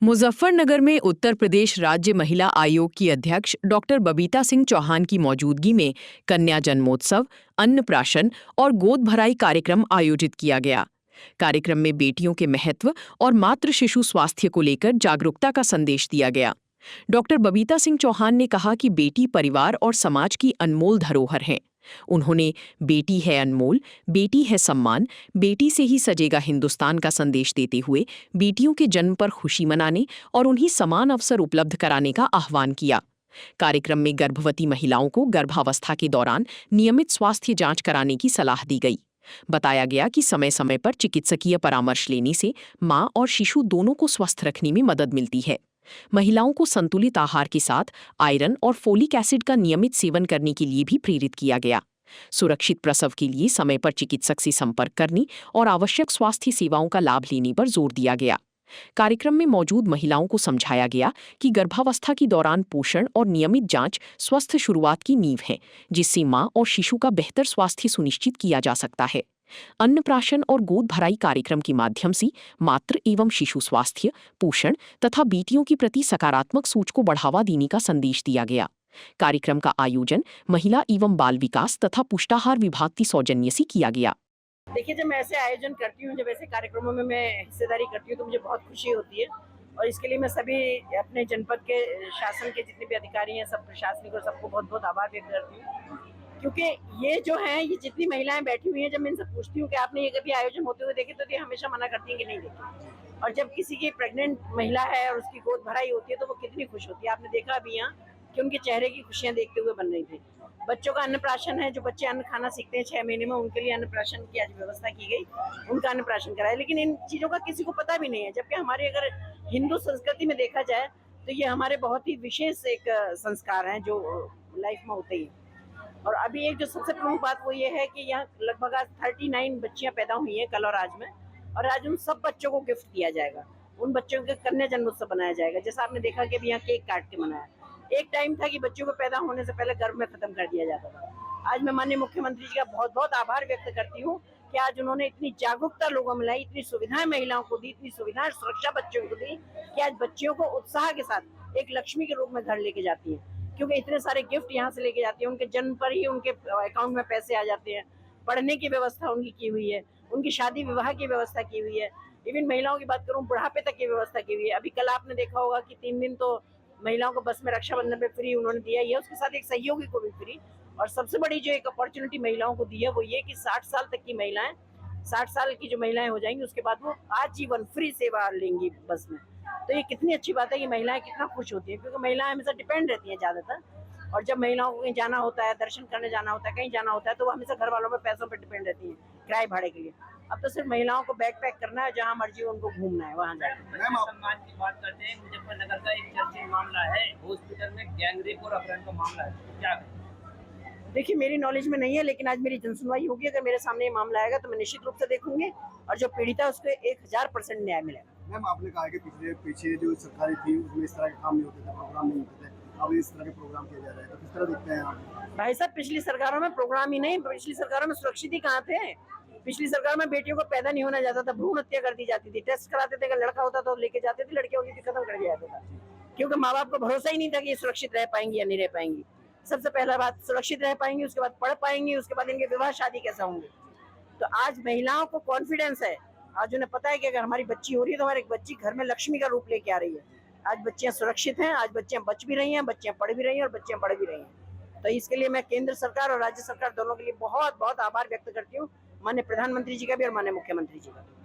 मुजफ्फरनगर में उत्तर प्रदेश राज्य महिला आयोग की अध्यक्ष डॉक्टर बबीता सिंह चौहान की मौजूदगी में कन्या जन्मोत्सव, अन्नप्राशन और गोद भराई कार्यक्रम आयोजित किया गया। कार्यक्रम में बेटियों के महत्व और मातृ शिशु स्वास्थ्य को लेकर जागरूकता का संदेश दिया गया। डॉक्टर बबीता सिंह चौहान ने कहा कि बेटी परिवार और समाज की अनमोल धरोहर है। उन्होंने बेटी है अनमोल, बेटी है सम्मान, बेटी से ही सजेगा हिंदुस्तान का संदेश देते हुए बेटियों के जन्म पर खुशी मनाने और उन्हें समान अवसर उपलब्ध कराने का आह्वान किया। कार्यक्रम में गर्भवती महिलाओं को गर्भावस्था के दौरान नियमित स्वास्थ्य जांच कराने की सलाह दी गई। बताया गया कि समय समय पर चिकित्सकीय परामर्श लेने से मां और शिशु दोनों को स्वस्थ रखने में मदद मिलती है। महिलाओं को संतुलित आहार के साथ आयरन और फोलिक एसिड का नियमित सेवन करने के लिए भी प्रेरित किया गया। सुरक्षित प्रसव के लिए समय पर चिकित्सक से संपर्क करने और आवश्यक स्वास्थ्य सेवाओं का लाभ लेने पर जोर दिया गया। कार्यक्रम में मौजूद महिलाओं को समझाया गया कि गर्भावस्था के दौरान पोषण और नियमित जांच स्वस्थ शुरुआत की नींव है, जिससे मां और शिशु का बेहतर स्वास्थ्य सुनिश्चित किया जा सकता है। अन्नप्राशन और गोद भराई कार्यक्रम के माध्यम से मातृ एवं शिशु स्वास्थ्य, पोषण तथा बेटियों के प्रति सकारात्मक सोच को बढ़ावा देने का संदेश दिया गया। कार्यक्रम का आयोजन महिला एवं बाल विकास तथा पुष्टाहार विभाग की सौजन्य से किया गया। देखिए, जब मैं ऐसे आयोजन करती हूँ, जब ऐसे कार्यक्रमों में मैं हिस्सेदारी करती हूँ तो मुझे बहुत खुशी होती है और इसके लिए मैं सभी अपने जनपद के शासन के जितने भी अधिकारी हैं, सब प्रशासनिक और सबको बहुत बहुत आभार व्यक्त करती हूँ, क्योंकि ये जो हैं, ये जितनी महिलाएं बैठी हुई हैं, जब मैं इनसे पूछती हूँ कि आपने ये कभी आयोजन होते हुए देखे, तो ये हमेशा मना करती हैं कि नहीं देखे। और जब किसी की प्रेग्नेंट महिला है और उसकी गोद भराई होती है तो वो कितनी खुश होती है। आपने देखा अभी यहाँ कि उनके चेहरे की खुशियाँ देखते हुए बन रही थी। बच्चों का अन्नप्राशन है, जो बच्चे अन्न खाना सीखते हैं 6 महीने में, उनके लिए अन्नप्राशन की आज व्यवस्था की गई, उनका अन्नप्राशन कराया। लेकिन इन चीज़ों का किसी को पता भी नहीं है, जबकि हमारे अगर हिंदू संस्कृति में देखा जाए तो ये हमारे बहुत ही विशेष एक संस्कार हैं जो लाइफ में होते ही। और अभी एक जो सबसे प्रमुख बात वो ये है कि यहाँ लगभग आज 39 बच्चियाँ पैदा हुई हैं कल और आज में, और आज उन सब बच्चों को गिफ्ट दिया जाएगा। उन बच्चों के कन्या जन्मोत्सव बनाया जाएगा। जैसा आपने देखा कि अभी यहाँ केक काट के मनाया। एक टाइम था कि बच्चों को पैदा होने से पहले गर्भ में खत्म कर दिया जाता था। आज मैं माननीय मुख्यमंत्री जी का बहुत बहुत आभार व्यक्त करती हूँ कि आज उन्होंने इतनी जागरूकता लोगों में लाई, इतनी सुविधाएं महिलाओं को दी, इतनी सुविधाएं सुरक्षा बच्चों को दी कि आज बच्चियों को उत्साह के साथ एक लक्ष्मी के रूप में घर लेके जाती है, क्योंकि इतने सारे गिफ्ट यहाँ से लेके जाती है। उनके जन्म पर ही उनके अकाउंट में पैसे आ जाते हैं, पढ़ने की व्यवस्था उनकी की हुई है, उनकी शादी विवाह की व्यवस्था की हुई है, इवन महिलाओं की बात करूँ बुढ़ापे तक की व्यवस्था की हुई है। अभी कल आपने देखा होगा कि 3 दिन तो महिलाओं को बस में रक्षाबंधन पे फ्री उन्होंने दिया है, उसके साथ एक सहयोगी को भी फ्री। और सबसे बड़ी जो एक अपॉर्चुनिटी महिलाओं को दी है वो ये कि 60 साल तक की महिलाएं, 60 साल की जो महिलाएं हो जाएंगी उसके बाद वो आजीवन फ्री सेवा लेंगी बस में। तो ये कितनी अच्छी बात है कि महिलाएं कितना खुश होती है, क्योंकि महिलाएं हमेशा डिपेंड रहती हैं ज़्यादातर। और जब महिलाओं को कहीं जाना होता है, दर्शन करने जाना होता है, कहीं जाना होता है, तो वो हमेशा घर वालों पे पैसों पे डिपेंड रहती हैं किराए भाड़े के लिए। अब तो सिर्फ महिलाओं को बैग पैक करना है, जहाँ मर्जी उनको घूमना है वहाँ जाकर। मैम, सम्मान की बात करते हैं। मुजफ्फरनगर का एक चर्चित मामला है, हॉस्पिटल में गैंगरेप और अपहरण का मामला है, क्या है? देखिए, मेरी नॉलेज में नहीं है, लेकिन आज मेरी जनसुनवाई होगी। अगर मेरे सामने ये मामला आएगा तो मैं निश्चित रूप से देखूंगी और जो पीड़िता है उसको 1000% न्याय मिलेगा। मैम, आपने कहा कि पीछे जो सरकारें थी उसमें इस तरह के काम नहीं होते थे, प्रोग्राम नहीं होते थे, अब इस तरह के प्रोग्राम किए जा रहे हैं, तो किस तरह देखते हैं आप? भाई साहब, पिछली सरकारों में प्रोग्राम ही नहीं, पिछली सरकारों में सुरक्षित ही कहाँ थे। पिछली सरकार में बेटियों को पैदा नहीं होना जाता था, भ्रूण हत्या कर दी जाती थी, टेस्ट कराते थे, अगर लड़का होता तो लेके जाते थे, लड़कियां होती थी खत्म कर दिया जाता था, क्योंकि माँ बाप को भरोसा ही नहीं था कि ये सुरक्षित रह पाएंगी या नहीं रह पाएंगी। सबसे पहला बात, सुरक्षित रह पाएंगी, उसके बाद पढ़ पाएंगी, उसके बाद इनके विवाह शादी कैसे होंगे। तो आज महिलाओं को कॉन्फिडेंस है, आज उन्हें पता है कि अगर हमारी बच्ची हो रही है तो हमारी बच्ची घर में लक्ष्मी का रूप लेके आ रही है। आज बच्चियां सुरक्षित हैं, आज बच्चियां बच भी रही हैं, बच्चियां पढ़ भी रही हैं और बच्चियां पढ़ भी रही हैं। तो इसके लिए मैं केंद्र सरकार और राज्य सरकार दोनों के लिए बहुत बहुत आभार व्यक्त करती हूँ, माननीय प्रधानमंत्री जी का भी और माननीय मुख्यमंत्री जी का।